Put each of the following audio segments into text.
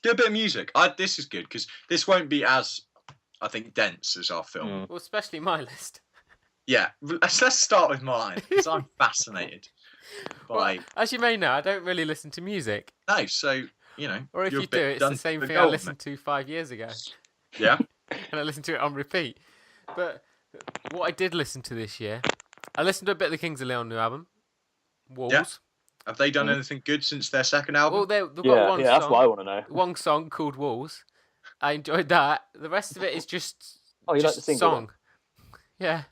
do a bit of music. This is good because this won't be as, I think, dense as our film. Well, especially my list. Yeah, let's start with mine because I'm fascinated by. Well, as you may know, I don't really listen to music. No, so or if you're you a do, bit it's done the same for thing I development. listened to 5 years ago. Yeah. And I listened to it on repeat. But what I did listen to this year, I listened to a bit of the Kings of Leon new album, Walls. Yeah. Have they done anything good since their second album? Well, they've got one song. That's what I want to know. One song called Walls. I enjoyed that. The rest of it is just you like the single song. Yeah.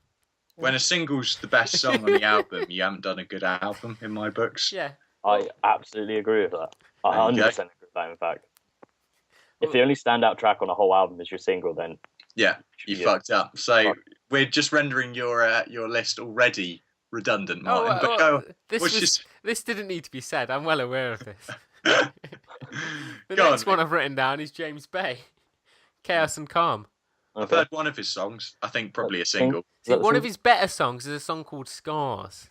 When a single's the best song on the album, you haven't done a good album in my books. Yeah. I absolutely agree with that. I 100% agree with that, in fact. If the only standout track on a whole album is your single, then... Yeah, you fucked up. So we're just rendering your list already redundant, Martin. This didn't need to be said. I'm well aware of this. The next one I've written down is James Bay, Chaos and Calm. I've heard one of his songs. I think probably a single. See, one of his better songs is a song called Scars.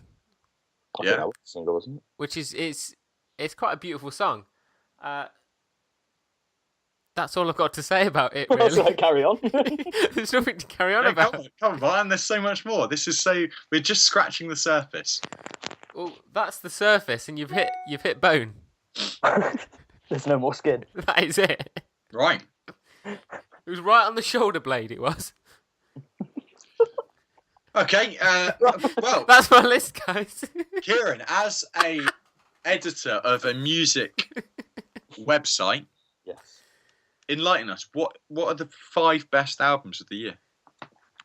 I think that was a single, wasn't it? Which is it's quite a beautiful song. That's all I've got to say about it, really. So carry on. There's nothing to carry on about. Come on, there's so much more. We're just scratching the surface. Well, that's the surface, and you've hit bone. There's no more skin. That is it. Right. It was right on the shoulder blade, it was. Okay, well... That's my list, guys. Kieran, as a editor of a music website... Yes. Enlighten us. What are the 5 best albums of the year?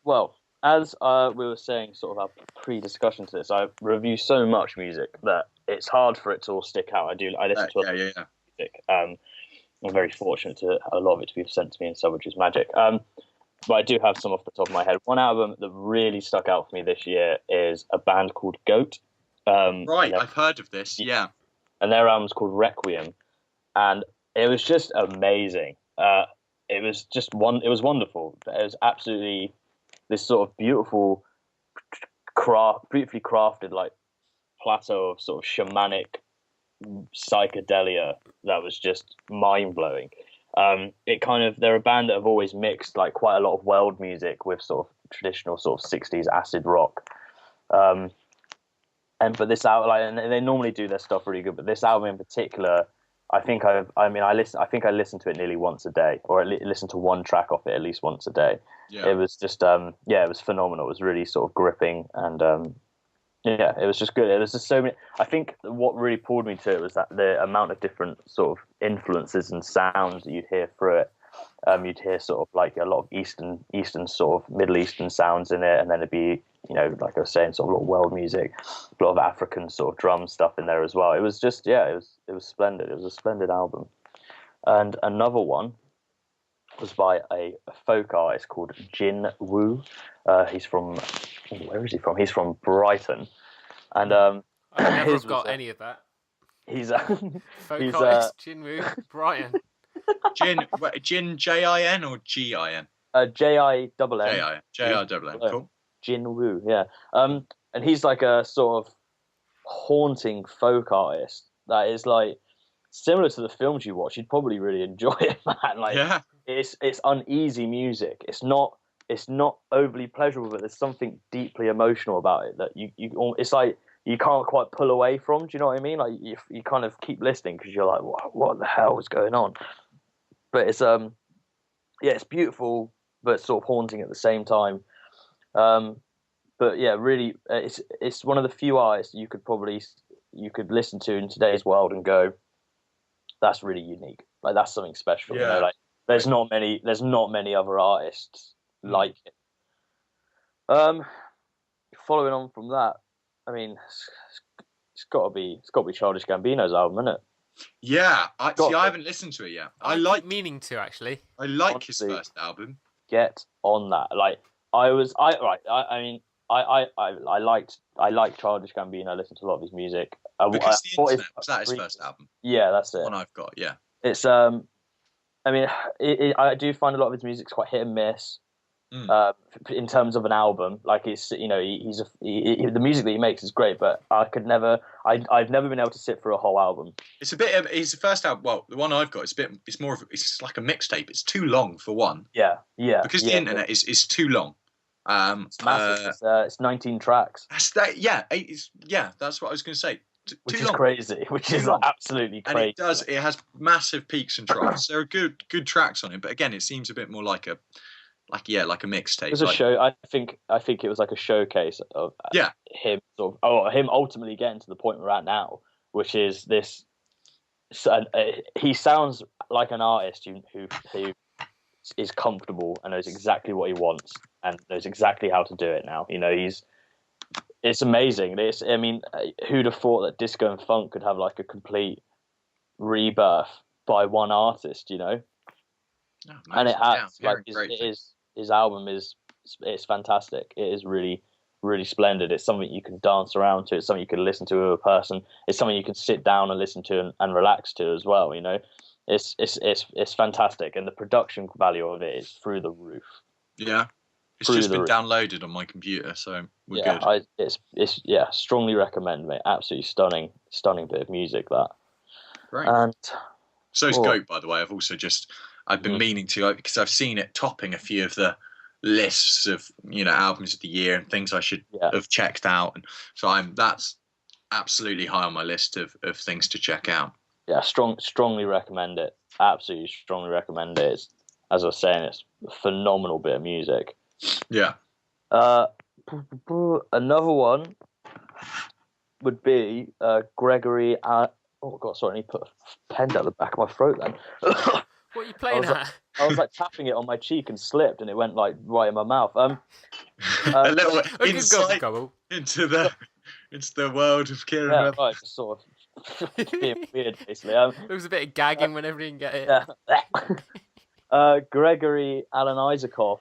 Well, as we were saying, sort of our pre-discussion to this, I review so much music that it's hard for it to all stick out. I listen to a lot of music. I'm very fortunate to have a lot of it to be sent to me in sub, which is magic. But I do have some off the top of my head. One album that really stuck out for me this year is a band called Goat. Right, I've heard of this. Yeah, and their album's called Requiem, and it was just amazing. It was just it was wonderful. It was absolutely this sort of beautifully crafted like plateau of sort of shamanic psychedelia that was just mind blowing. They're a band that have always mixed like quite a lot of world music with sort of traditional sort of 60s acid rock. And for this album, and they normally do their stuff really good, but this album in particular, I think I listen to it nearly once a day, or listen to one track off it at least once a day. Yeah. It was just, it was phenomenal. It was really sort of gripping, and it was just good. It was just so many. I think what really pulled me to it was that the amount of different sort of influences and sounds that you'd hear through it. You'd hear sort of like a lot of Eastern sort of Middle Eastern sounds in it, and then it'd be, like I was saying, sort of a lot of world music, a lot of African sort of drum stuff in there as well. It was just, it was splendid. It was a splendid album. And another one was by a folk artist called Jin Woo. He's from, where is he from? He's from Brighton. And I've never got any of that. He's folk artist Jin Woo, Brighton. Jin J-I-N or G-I-N? J-I-double-N. J-I-double-N, cool. Jin Woo, yeah. And he's like a sort of haunting folk artist that is like similar to the films you watch. You'd probably really enjoy it, man. Like, yeah. It's uneasy music. It's not overly pleasurable, but there's something deeply emotional about it that it's like you can't quite pull away from. Do you know what I mean? Like you kind of keep listening because you're like, what the hell is going on? But it's it's beautiful, but sort of haunting at the same time. But yeah, really, it's one of the few artists you could listen to in today's world and go, that's really unique. Like that's something special. Yeah. Like there's not many other artists like it. Following on from that, I mean, it's got to be Childish Gambino's album, isn't it? Yeah, I haven't listened to it yet. I like meaning to actually. I like his first album. Get on that. Like I like Childish Gambino. I listened to a lot of his music. Because the Internet, was that his first album? Yeah, that's it. One I've got. Yeah. It's I do find a lot of his music's quite hit and miss. in terms of an album. Like it's the music that he makes is great, but I've never been able to sit through a whole album. It's a bit. It's the first album. Well, the one I've got. It's more of. It's like a mixtape. It's too long for one. Yeah. Because the internet is too long. It's massive. It's 19 tracks. That's that. Yeah. That's what I was going to say. Which is crazy. Which is absolutely crazy. And it does. It has massive peaks and troughs. There are good tracks on it, but again, it seems a bit more like a mixtape. It was a show. I think it was like a showcase of him him ultimately getting to the point we're at now, which is this. He sounds like an artist who is comfortable and knows exactly what he wants and knows exactly how to do it now. It's amazing. Who'd have thought that disco and funk could have like a complete rebirth by one artist? And it has. His album it's fantastic. It is really, really splendid. It's something you can dance around to. It's something you can listen to with a person. It's something you can sit down and listen to and relax to as well. It's fantastic, and the production value of it is through the roof. Yeah. It's just been downloaded on my computer, so we're good. It's strongly recommend, mate. Absolutely stunning bit of music, that. Right. And so's Goat, by the way. I've been meaning to, because I've seen it topping a few of the lists of albums of the year and things I should have checked out, and so that's absolutely high on my list of things to check out. Yeah, strongly recommend it. Absolutely strongly recommend it. As I was saying, it's a phenomenal bit of music. Yeah. Another one would be Gregory. Oh God, sorry, I need to put a pen down the back of my throat. Then. What are you playing at? I was like tapping it on my cheek and slipped, and it went like right in my mouth. A little insight into the world of Kieran. Yeah, right, sort of being weird, basically. There was a bit of gagging whenever he didn't get it. Yeah. Gregory Alan Isakov.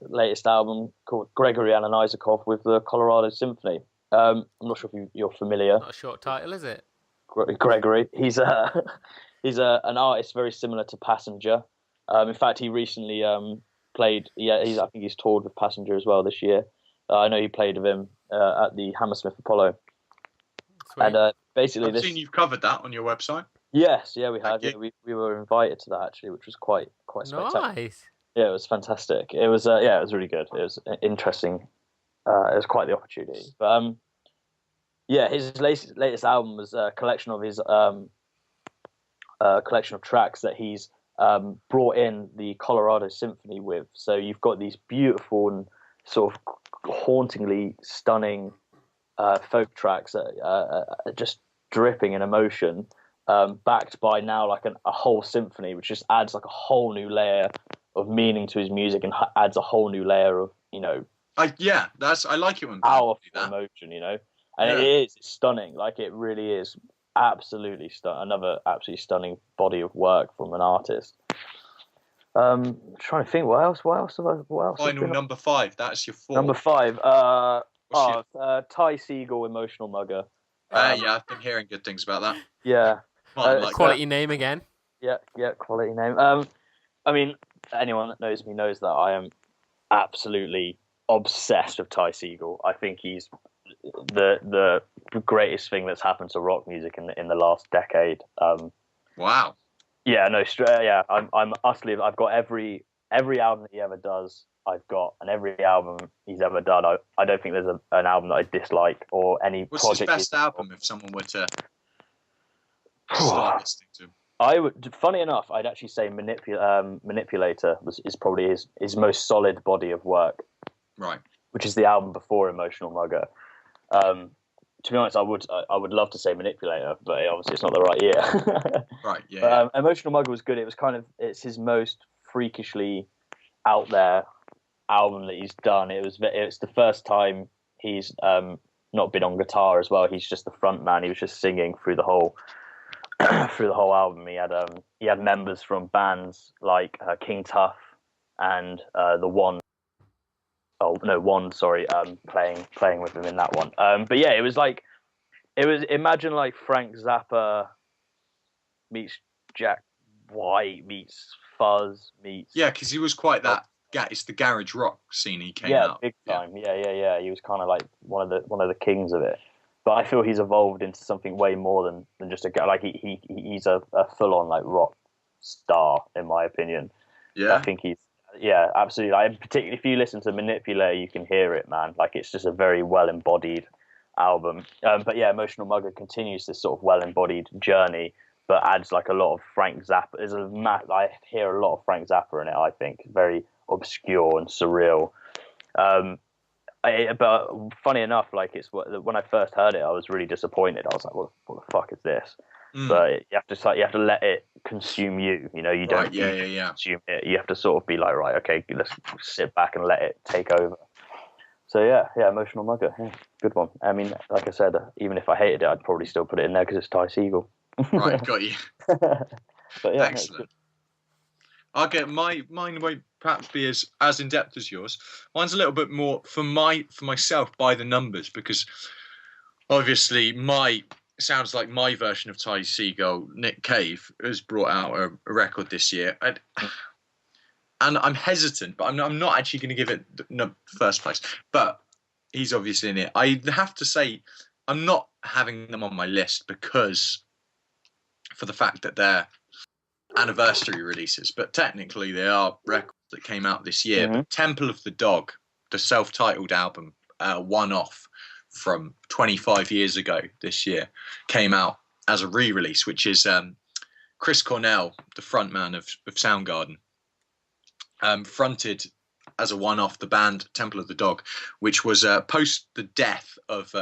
Latest album called Gregory Alan Isakov with the Colorado Symphony. I'm not sure if you're familiar. Not a short title, is it? Gregory. He's an artist very similar to Passenger. In fact, he recently played. I think he's toured with Passenger as well this year. I know he played with him at the Hammersmith Apollo. Sweet. And basically, I've seen you've covered that on your website. Yes, we had. Yeah, we were invited to that actually, which was quite spectacular. Nice. Yeah, it was fantastic. It was it was really good. It was interesting. It was quite the opportunity. But his latest album was a collection of his collection of tracks that he's brought in the Colorado Symphony with. So you've got these beautiful and sort of hauntingly stunning folk tracks that are just dripping in emotion, backed by now like a whole symphony, which just adds like a whole new layer of meaning to his music and adds a whole new layer of I like it when powerful emotion, and it's stunning. Like it really is absolutely another absolutely stunning body of work from an artist. Trying to think what else. Final number 5. That's your 4. Number 5. Ty Segall, Emotional Mugger. Yeah, I've been hearing good things about that. Yeah. Quality name again. Yeah, quality name. I mean, anyone that knows me knows that I am absolutely obsessed with Ty Segall. I think he's the greatest thing that's happened to rock music in the last decade. Wow. Yeah, no, I'm utterly. I've got every album that he ever does. I've got, and every album he's ever done. I don't think there's an album that I dislike or any. What's project his best album if someone were to start listening to him? I would. Funny enough, I'd actually say Manipulator is probably his most solid body of work. Right. Which is the album before Emotional Mugger. To be honest, I would love to say Manipulator, but obviously it's not the right year. Right. Yeah. But, Emotional Mugger was good. It was it's his most freakishly out there album that he's done. It's the first time he's not been on guitar as well. He's just the front man. He was just singing through the whole album. He had members from bands like King Tuff and the One. Oh no, One. Sorry, playing with him in that one. But yeah, it was imagine like Frank Zappa meets Jack White meets Fuzz meets. Yeah, because he was quite that it's the garage rock scene he came yeah, out. big time. Yeah. He was kind of like one of the kings of it. But I feel he's evolved into something way more than just a guy. Like he's a full on like rock star in my opinion. Yeah, I think yeah, absolutely. Like, particularly if you listen to Manipulator, you can hear it, man. Like it's just a very well embodied album. But yeah, Emotional Mugger continues this sort of well embodied journey, but adds like a lot of Frank Zappa. I hear a lot of Frank Zappa in it. I think very obscure and surreal. But funny enough, like when I first heard it, I was really disappointed. I was like, "What the fuck is this?" But you have to let it consume you. You know, you don't consume it. You have to sort of be like, right, okay, let's sit back and let it take over. So yeah, Emotional Mugger, good one. I mean, like I said, even if I hated it, I'd probably still put it in there because it's Ty Segall. Right, got you. But yeah, excellent. I'll get mine won't perhaps be as in depth as yours. Mine's a little bit more for myself by the numbers, because obviously sounds like my version of Ty Segall, Nick Cave, has brought out a record this year, and I'm hesitant, but I'm not actually going to give it the first place. But he's obviously in it. I have to say, I'm not having them on my list because for the fact that they're anniversary releases, but technically they are records that came out this year. But Temple of the Dog, the self-titled album, one-off from 25 years ago this year, came out as a re-release, which is Chris Cornell, the frontman of Soundgarden, fronted as a one-off the band Temple of the Dog, which was post the death of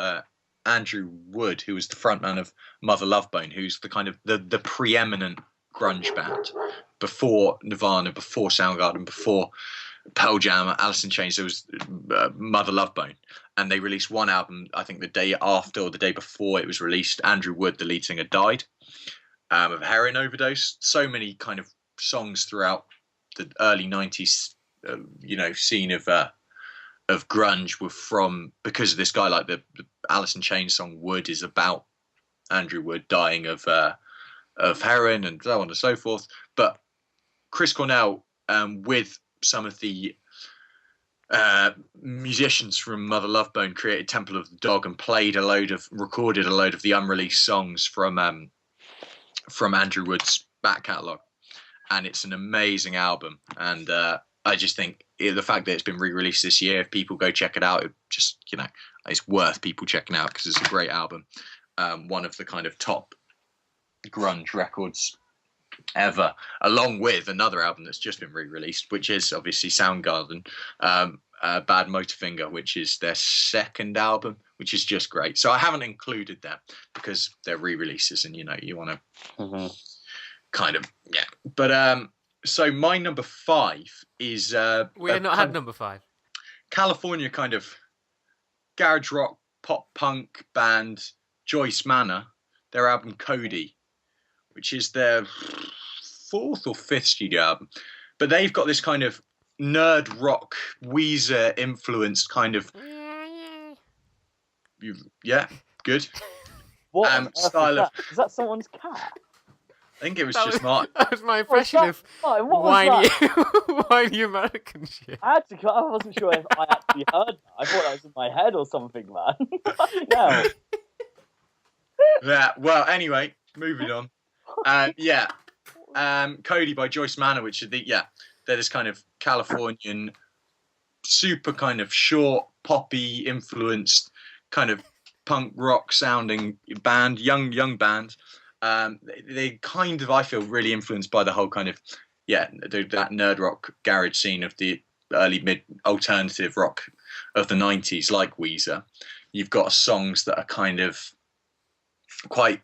Andrew Wood, who was the frontman of Mother Love Bone, who's the kind of the preeminent grunge band before Nirvana, before Soundgarden, before Pearl Jam, Alice in Chains. There was Mother Love Bone, and they released one album, I think the day after or the day before it was released. Andrew Wood, the lead singer, died of a heroin overdose. So many kind of songs throughout the early 90s scene of grunge were because of this guy. Like the Alice in Chains song Wood is about Andrew Wood dying of heroin and so on and so forth. But Chris Cornell, with some of the musicians from Mother Love Bone, created Temple of the Dog and recorded a load of the unreleased songs from Andrew Wood's back catalogue. And it's an amazing album. And I just think the fact that it's been re-released this year, if people go check it out, it's worth people checking out because it's a great album. One of the kind of top grunge records ever, along with another album that's just been re-released, which is obviously Soundgarden, Bad Motorfinger, which is their second album, which is just great. So I haven't included them because they're re-releases, and you want to kind of But so my number 5 is we have not had number 5. California kind of garage rock pop punk band Joyce Manor, their album Cody, which is their 4th or 5th studio album. But they've got this kind of nerd rock, Weezer influenced kind of good. What style of is that someone's cat? I think it was just Mark. That was my impression of whiny American shit. I wasn't sure if I actually heard that. I thought that was in my head or something, man. No. Yeah. Well, anyway, moving on. Cody by Joyce Manor, which is they're this kind of Californian, super kind of short, poppy influenced, kind of punk rock sounding band, young band. They kind of, I feel, really influenced by the whole kind of that nerd rock garage scene of the early mid alternative rock of the 90s, like Weezer. You've got songs that are kind of quite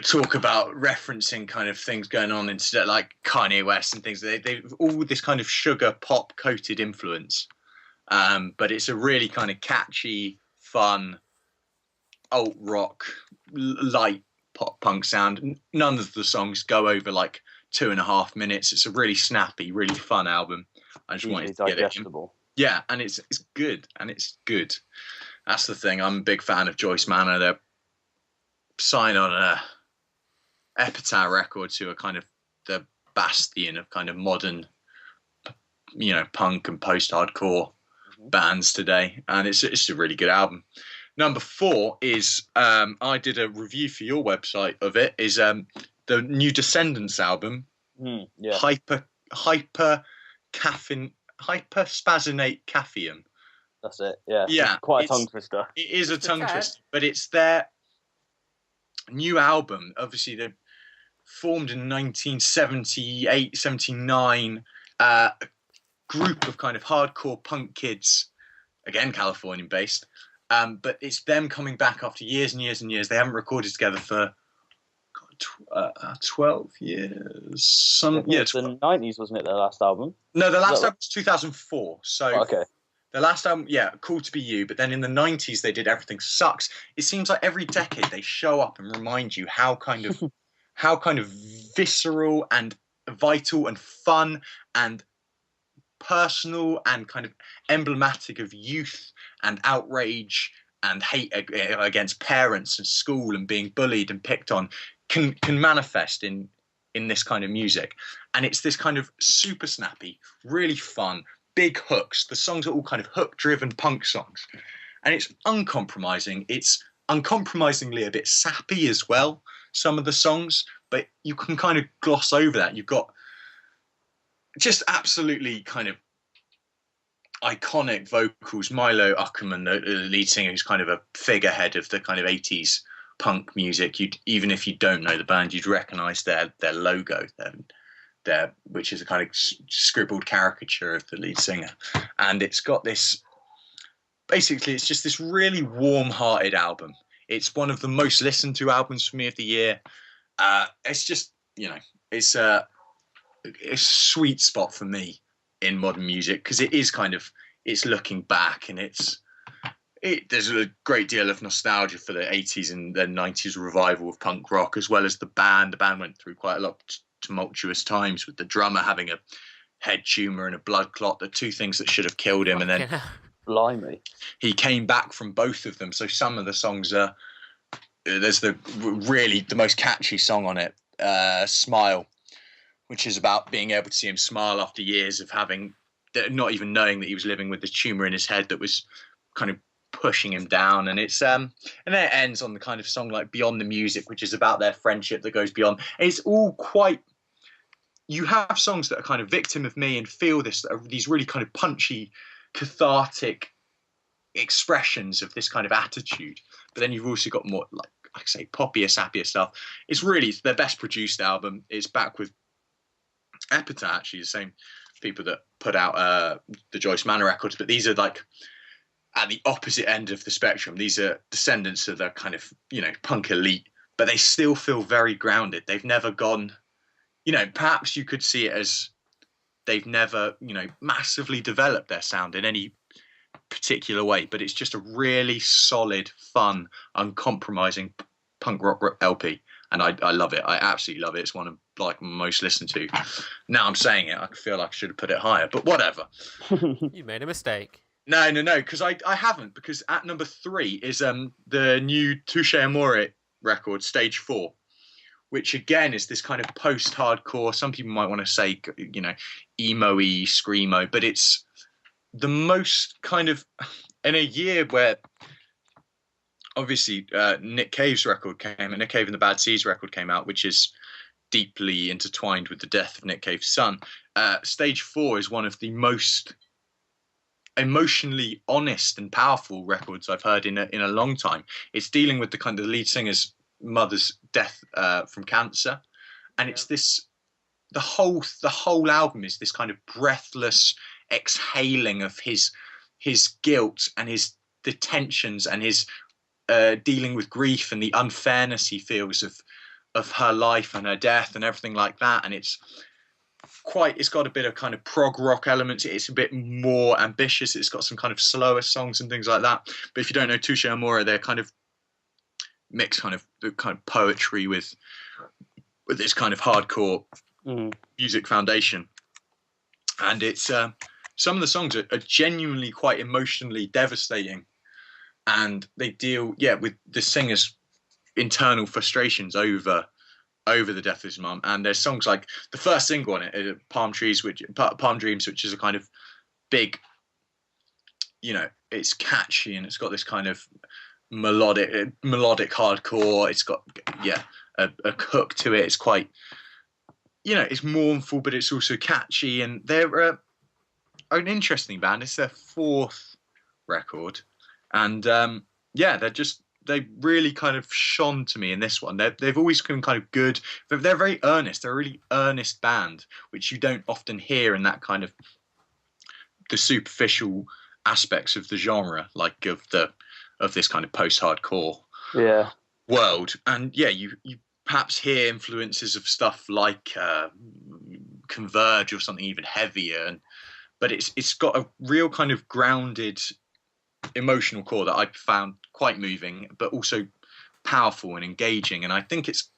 talk about referencing kind of things going on instead, like Kanye West and things. They've all this kind of sugar pop coated influence, but it's a really kind of catchy, fun alt rock, light pop punk sound. None of the songs go over like 2.5 minutes. It's a really snappy, really fun album. I just wanted to get it in. Yeah, and it's good, That's the thing. I'm a big fan of Joyce Manor. They're signed on Epitaph Records, who are kind of the bastion of kind of modern punk and post-hardcore bands today, and it's a really good album. Number 4 is I did a review for your website of it. Is the new Descendants album, Hyperspassinate Caffeine. That's it. Yeah. Yeah. Quite a tongue twister. It is a tongue twister, but it's their new album. Obviously, they formed in 1978, 79. A group of kind of hardcore punk kids, again Californian based. But it's them coming back after years and years and years. They haven't recorded together for 12 years. The 90s, wasn't it, their last album? No, the last album was 2004. So okay. The last album, Cool to Be You. But then in the 90s, they did Everything Sucks. It seems like every decade they show up and remind you how kind of visceral and vital and fun and personal and kind of emblematic of youth and outrage and hate against parents and school and being bullied and picked on can manifest in this kind of music. And it's this kind of super snappy, really fun, big hooks. The songs are all kind of hook-driven punk songs. And it's uncompromising. It's uncompromisingly a bit sappy as well, some of the songs, but you can kind of gloss over that. You've got just absolutely kind of iconic vocals. Milo Uckerman, the lead singer, who's kind of a figurehead of the kind of 80s punk music. Even if you don't know the band, you'd recognise their logo, which is a kind of scribbled caricature of the lead singer. And it's got this, basically, it's just this really warm-hearted album. It's one of the most listened to albums for me of the year. It's just, it's a sweet spot for me in modern music, because it is kind of, it's looking back, and there's a great deal of nostalgia for the 80s and the 90s revival of punk rock, as well as the band. The band went through quite a lot of tumultuous times, with the drummer having a head tumour and a blood clot, the two things that should have killed him. And then blimey, he came back from both of them. So some of the songs are, there's the most catchy song on it, Smile, which is about being able to see him smile after years of not even knowing that he was living with this tumour in his head that was kind of pushing him down. And it's and then it ends on the kind of song like Beyond the Music, which is about their friendship that goes beyond. It's all quite, you have songs that are kind of Victim of Me and Feel This, that are these really kind of punchy, cathartic expressions of this kind of attitude. But then you've also got more, like I say, poppier, sappier stuff. It's their best produced album. It's back with Epitaph, actually, the same people that put out the Joyce Manor records, but these are like at the opposite end of the spectrum. These are descendants of the kind of, punk elite, but they still feel very grounded. They've never gone, perhaps you could see it as they've never, massively developed their sound in any particular way, but it's just a really solid, fun, uncompromising punk rock LP. And I love it. I absolutely love it. It's one of like most listened to. Now I'm saying it, I feel like I should have put it higher, but whatever. You made a mistake. No, because I haven't, because at number 3 is the new Touche Amore record, Stage 4, which again is this kind of post-hardcore, some people might want to say, emo-y, screamo, but it's the most kind of, in a year where obviously Nick Cave's record Nick Cave and the Bad Seeds record came out, which is deeply intertwined with the death of Nick Cave's son. Stage 4 is one of the most emotionally honest and powerful records I've heard in a long time. It's dealing with the kind of the lead singer's mother's death from cancer, and it's the whole album is this kind of breathless exhaling of his guilt and the tensions and his dealing with grief and the unfairness he feels of her life and her death and everything like that. And it's got a bit of kind of prog rock elements. It's a bit more ambitious. It's got some kind of slower songs and things like that. But if you don't know Touche Amore, they're kind of mix kind of poetry with this kind of hardcore music foundation. And it's some of the songs are genuinely quite emotionally devastating, and they deal with the singer's internal frustrations over over the death of his mum. And there's songs like the first single on it, Palm Dreams, which is a kind of big, it's catchy and it's got this kind of melodic hardcore. It's got a hook to it. It's quite, it's mournful, but it's also catchy. And they're an interesting band. It's their fourth record, and they really kind of shone to me in this one. They've always been kind of good. They're very earnest. They're a really earnest band, which you don't often hear in that kind of the superficial aspects of the genre, like of this kind of post-hardcore world. And you perhaps hear influences of stuff like Converge or something even heavier, but it's got a real kind of grounded emotional core that I found quite moving, but also powerful and engaging. And I think it's,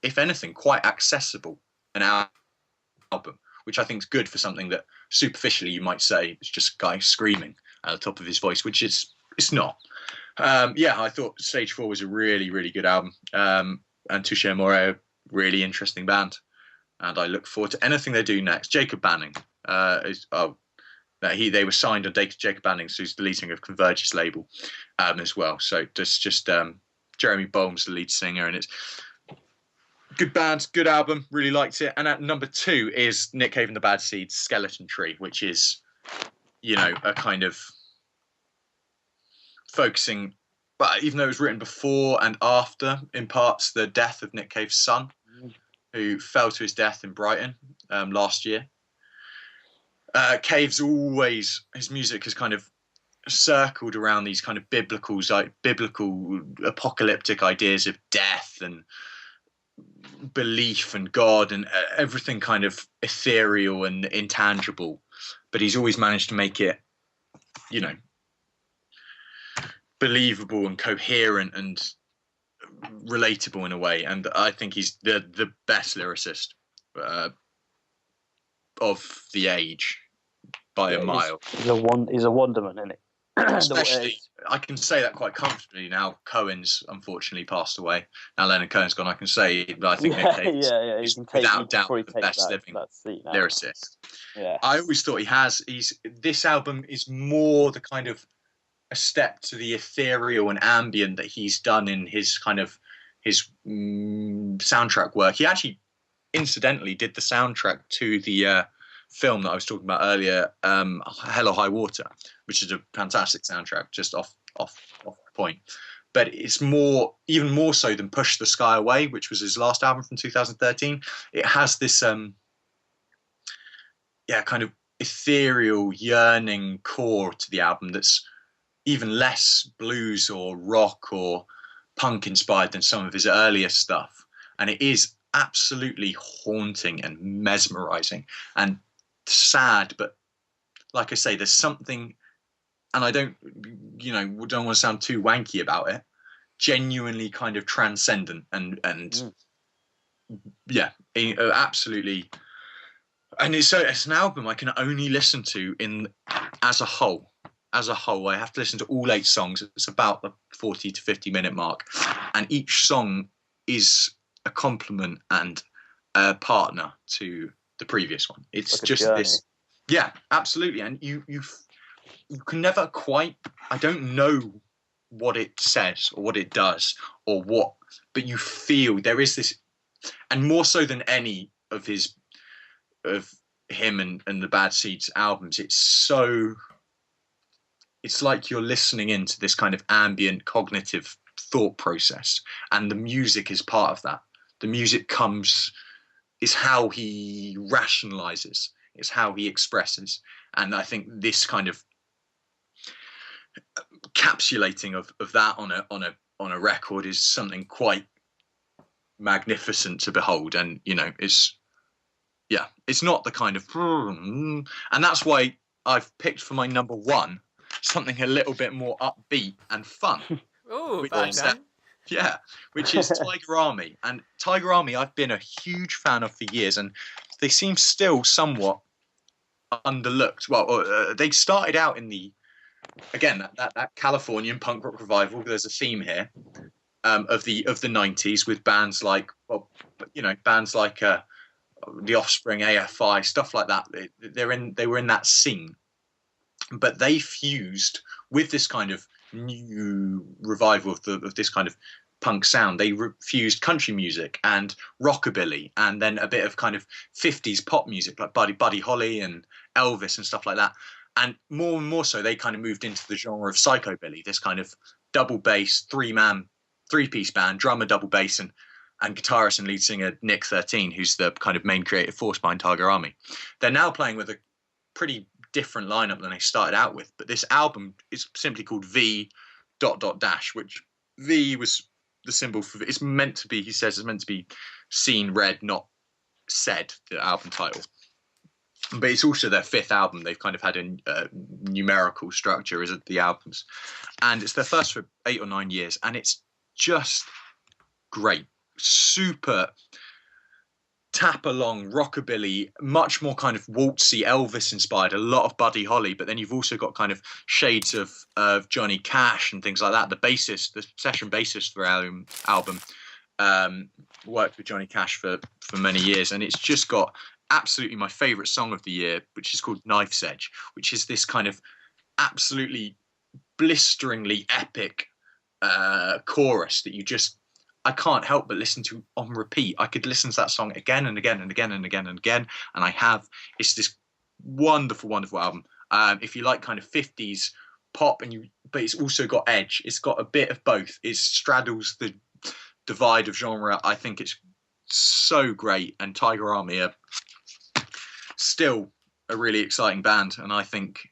if anything, quite accessible an album, which I think is good for something that superficially you might say it's just a guy screaming at the top of his voice, which it's not. I thought Stage 4 was a really, really good album. And Touche Amore, really interesting band. And I look forward to anything they do next. Jacob Banning they were signed on Jacob Banning, who's the lead singer of Converge's label, as well. So just Jeremy Bolm's the lead singer, and it's good band, good album. Really liked it. And at number 2 is Nick Cave and the Bad Seeds' Skeleton Tree, which is, a kind of focusing, but even though it was written before and after, in parts, the death of Nick Cave's son, who fell to his death in Brighton last year. Cave's always, his music has kind of circled around these kind of biblical apocalyptic ideas of death and belief and God and everything kind of ethereal and intangible. But he's always managed to make it, believable and coherent and relatable in a way. And I think he's the best lyricist of the age by a mile. He's a wonderment, isn't it? Especially, I can say that quite comfortably now. Cohen's unfortunately passed away. Now Leonard Cohen's gone. I can say that I think Nick Cave is without doubt the best living lyricist. Yeah. I always thought this album is more the kind of a step to the ethereal and ambient that he's done in his kind of his soundtrack work. He actually, incidentally, did the soundtrack to the film that I was talking about earlier, Hell or High Water, which is a fantastic soundtrack, just off point. But it's even more so than Push the Sky Away, which was his last album from 2013. It has this kind of ethereal, yearning core to the album that's even less blues or rock or punk inspired than some of his earlier stuff. And it is absolutely haunting and mesmerizing and sad, but like I say, there's something, and I don't want to sound too wanky about it, genuinely kind of transcendent and absolutely. And it's an album I can only listen to as a whole. As a whole, I have to listen to all 8 songs. It's about the 40 to 50 minute mark, and each song is a compliment and a partner to the previous one. It's like just this, absolutely. And you can never quite. I don't know what it says or what it does or what, but you feel there is this, and more so than any of him and the Bad Seeds albums. It's like you're listening into this kind of ambient cognitive thought process, and the music is part of that. The music is how he rationalizes, it's how he expresses. And I think this kind of encapsulating of that on a record is something quite magnificent to behold. And it's not the kind of, and that's why I've picked for my number 1 something a little bit more upbeat and fun. Oh, which is Tiger Army. And Tiger Army I've been a huge fan of for years, and they seem still somewhat underlooked. Well, they started out in that Californian punk rock revival. There's a theme here. of the 90s with bands like, well, bands like The Offspring, AFI, stuff like that. They were in that scene, but they fused with this kind of new revival of this kind of punk sound. They fused country music and rockabilly, and then a bit of kind of 50s pop music like Buddy Holly and Elvis and stuff like that. And more so, they kind of moved into the genre of psychobilly, this kind of double bass, three-piece band, drummer, double bass, and guitarist and lead singer Nick 13, who's the kind of main creative force behind Tiger Army. They're now playing with a pretty different lineup than they started out with, but this album is simply called V ... which V was the symbol for, it's meant to be, he says, it's meant to be seen, read, not said, the album title. But it's also their 5th album. They've kind of had a numerical structure as the albums, and it's their first for 8 or 9 years, and it's just great. Super tap along rockabilly, much more kind of waltzy, Elvis inspired, a lot of Buddy Holly, but then you've also got kind of shades of Johnny Cash and things like that. The session bassist for our album worked with Johnny Cash for many years, and it's just got absolutely my favorite song of the year, which is called Knife's Edge, which is this kind of absolutely blisteringly epic chorus that I can't help but listen to on repeat. I could listen to that song again and again and again and again and again, and I have. It's this wonderful, wonderful album. If you like kind of 50s pop, but it's also got edge. It's got a bit of both. It straddles the divide of genre. I think it's so great, and Tiger Army are still a really exciting band, and I think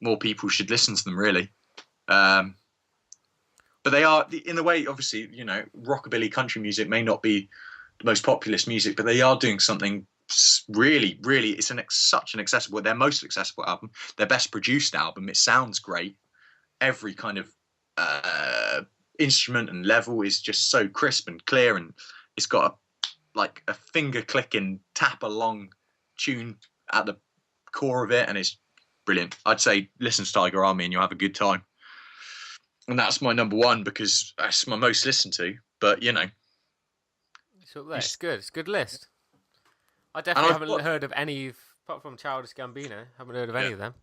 more people should listen to them, really. But they are, in a way, obviously, rockabilly country music may not be the most populist music, but they are doing something really, really, it's such an accessible, their most accessible album, their best produced album. It sounds great. Every kind of instrument and level is just so crisp and clear, and it's got a finger clicking tap along tune at the core of it, and it's brilliant. I'd say listen to Tiger Army and you'll have a good time. And that's my number one because that's my most listened to. But it's up there. It's good. It's a good list. I definitely haven't heard of any, apart from Childish Gambino. Haven't heard of any of them.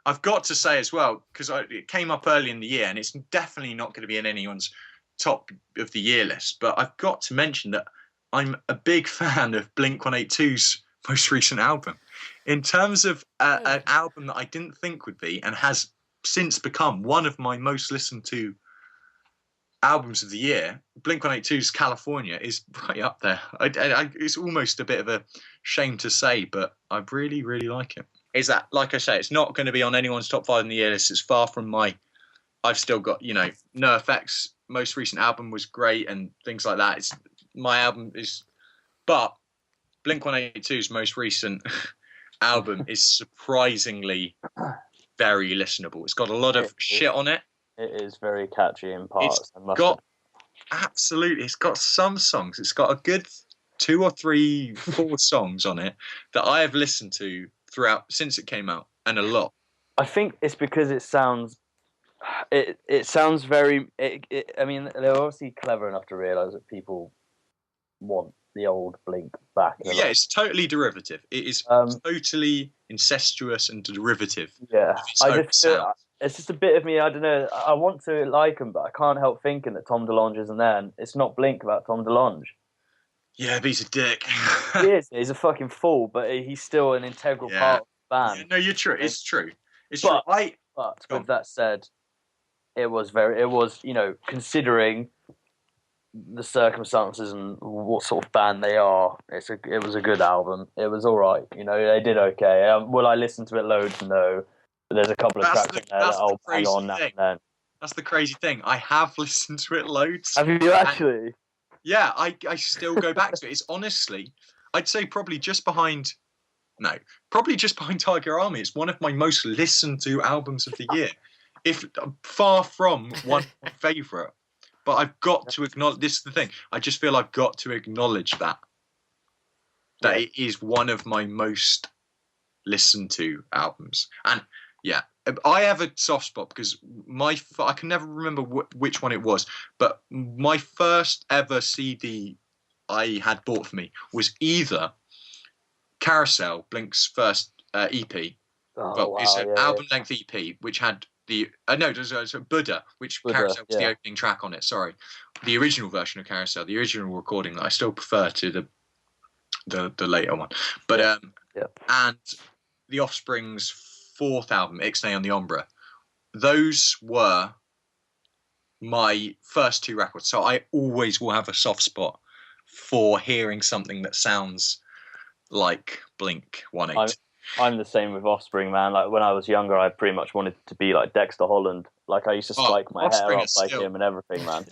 I've got to say as well, because it came up early in the year, and it's definitely not going to be in anyone's top of the year list. But I've got to mention that I'm a big fan of Blink-182's most recent album. In terms of an album that I didn't think would be, and has since become one of my most listened to albums of the year, Blink-182's California is right up there. It's almost a bit of a shame to say, but I really, really like it. Is that, like I say, it's not going to be on anyone's top 5 in the year list. It's far from I've still got, NoFX most recent album was great and things like that. My album is, but Blink-182's most recent album is surprisingly very listenable. It's got a lot of shit on it. It is very catchy in parts. It's got some songs. It's got a good 2 or 3, 4 songs on it that I have listened to throughout since it came out, and a lot. I think it's because it sounds very. I mean, they're obviously clever enough to realise that people want the old Blink back. Yeah, it's totally derivative. It is totally incestuous and derivative. Yeah, it's just a bit of me. I don't know. I want to like him, but I can't help thinking that Tom DeLonge isn't there. And it's not Blink about Tom DeLonge. Yeah, but he's a dick. He is. He's a fucking fool, but he's still an integral part of the band. Yeah, no, you're true. It's true. But with that said, it was considering the circumstances and what sort of band they are, it was a good album. It was all right. They did okay. Will I listen to it loads? No. But there's a couple of tracks in there that I'll bang on now and then. That's the crazy thing. I have listened to it loads. Have you actually? Yeah, I still go back to it. It's honestly, I'd say probably just behind Tiger Army. It's one of my most listened to albums of the year. If far from one of my favourite. But I've got to acknowledge, this is the thing, I just feel I've got to acknowledge that it is one of my most listened to albums. And Yeah, I have a soft spot because I can never remember which one it was, but my first ever CD I had bought for me was either Carousel, Blink's first EP. Oh, wow, it's an album length EP which had the there's Buddha, which Carousel was the opening track on it. Sorry, the original version of Carousel, the original recording that I still prefer to the later one. But and the Offspring's fourth album, Ixnay on the Ombre. Those were my first two records, so I always will have a soft spot for hearing something that sounds like Blink 182. I'm the same with Offspring, man. Like when I was younger, I pretty much wanted to be like Dexter Holland. Like I used to spike my hair up like him and everything, man.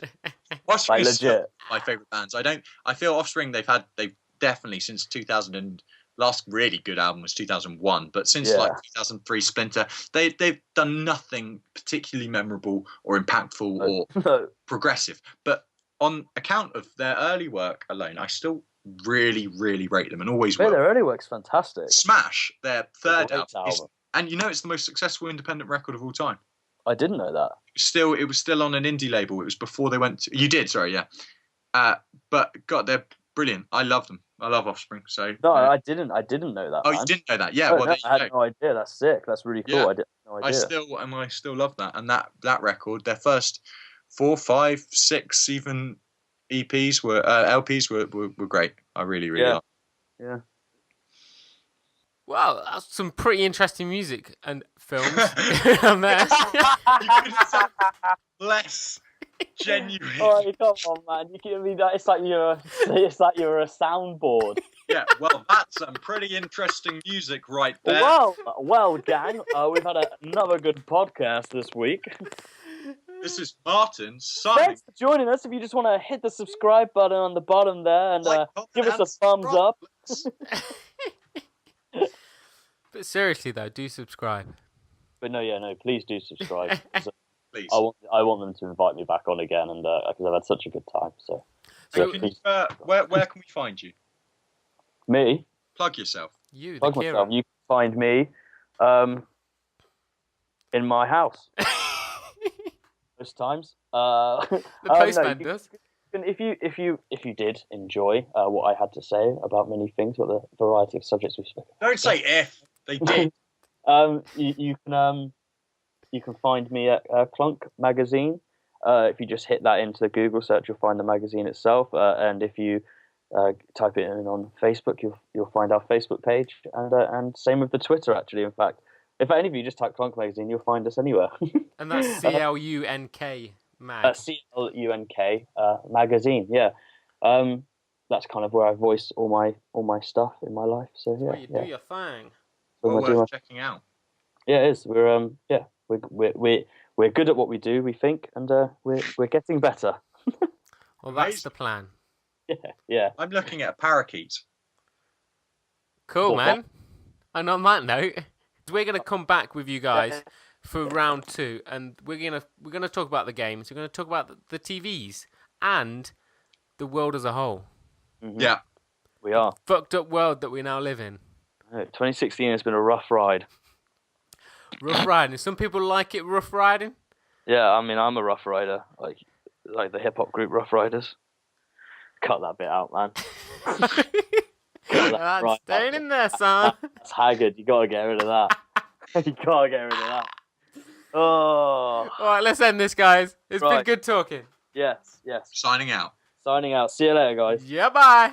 Offspring is legit my favorite bands. I feel Offspring they've definitely since 2000 and last really good album was 2001, but since like 2003 Splinter, they've done nothing particularly memorable or impactful or progressive. But on account of their early work alone, I still really, really rate them and always will. Their early work's fantastic. Smash, their third album. And you know it's the most successful independent record of all time. I didn't know that. It was still on an indie label. It was before they went to... You did, sorry, yeah. But, God, they're brilliant. I love them. I love Offspring. So no, I didn't know that. Oh, man. You didn't know that? Yeah, I had no idea. That's sick. That's really cool. Yeah. I didn't know idea. I still love that. And that record, their first 4, 5, 6 even EPs were LPs were great. I really like. Yeah. Well, that's some pretty interesting music and films on there. You could sound less genuine. Oh, come on, man! You give me that. It's like you're a soundboard. Yeah, well, that's some pretty interesting music right there. Well, gang, we've had another good podcast this week. This is Martin signing. Thanks for joining us. If you just want to hit the subscribe button on the bottom there and give us a thumbs up. But seriously though, do subscribe. But no, please do subscribe. Please. I want them to invite me back on again, and because I've had such a good time. So where can we find you? Me? Plug yourself. Plug myself. You can find me in my house. Most times. The postman does. If you did enjoy what I had to say about many things, about the variety of subjects we spoke about. Don't say if they did. You can find me at Clunk Magazine. If you just hit that into the Google search, you'll find the magazine itself. And if you type it in on Facebook, you'll find our Facebook page. And same with the Twitter, actually. In fact, if any of you just type Clunk Magazine, you'll find us anywhere. And that's CLUNK mag. CLUNK magazine. Yeah. That's kind of where I voice all my stuff in my life. So yeah, you do your thing. Well, worth checking out. Yeah, it is. We're good at what we do, we think, and we're getting better. Well, that's the plan. Yeah. I'm looking at a parakeet. Cool, man. And on that note, we're gonna come back with you guys for round 2, and we're gonna talk about the games. We're gonna talk about the TVs and the world as a whole. Mm-hmm. Yeah, we are. Fucked up world that we now live in. 2016 has been a rough ride. Rough riding. Some people like it rough riding. Yeah, I mean, I'm a rough rider, like the hip hop group Rough Riders. Cut that bit out, man. That's staying in there, son. That's haggard. You gotta get rid of that. You gotta get rid of that. Oh. All right, let's end this, guys. It's been good talking. Yes. Signing out. See you later, guys. Yeah, bye.